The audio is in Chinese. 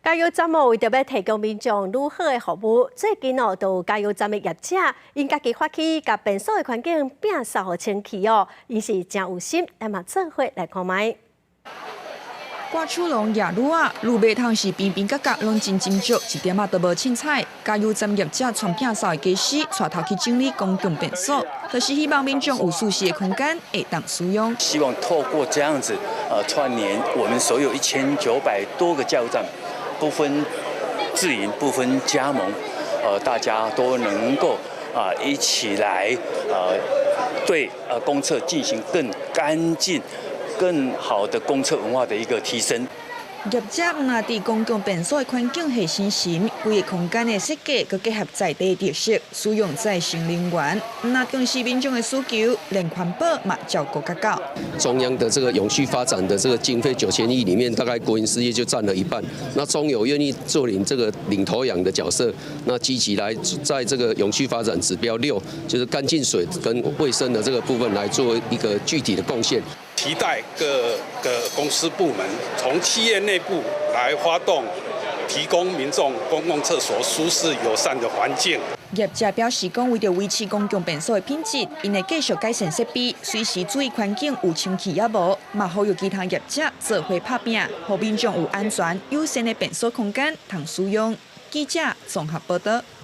加油站为着要提供民众如好的服务，最近就加油站的业者因家己发起，甲便所的环境变扫互清气哦，因是真有心，咱嘛做伙来看卖。挂出笼野路啊，路尾摊是边边角角拢真少，一点都无凊彩。加油站业者传变扫的技师，带头去整理公共便所，就是希望民众有舒适的空间会当使用。希望透过这样子，串联我们所有1900多个加油站，不分自营、不分加盟，大家都能够一起来对公厕进行更干净、更好的公厕文化的一个提升。业者唔啊，伫公共便所的环境系新型，规个空间的设计，佮结合在地特色，使用再生能源，那重视民众的需求，连环保嘛照顾较到。中央的这个永续发展的这个经费9000亿里面，大概国营事业就占了一半。那中油愿意做这个领头羊的角色，那积极来在这个永续发展指标6，就是干净水跟卫生的这个部分来做一个具体的贡献。期待各个公司部门从企业内部来发动，提供民众公共厕所舒适友善的环境。业者表示，讲为了维持公共便所的品质，因会继续改善设备，随时注意环境有清气也无，嘛呼吁其他业者做伙拍拼，让民众有安全、友善的便所空间通使用。记者综合报道。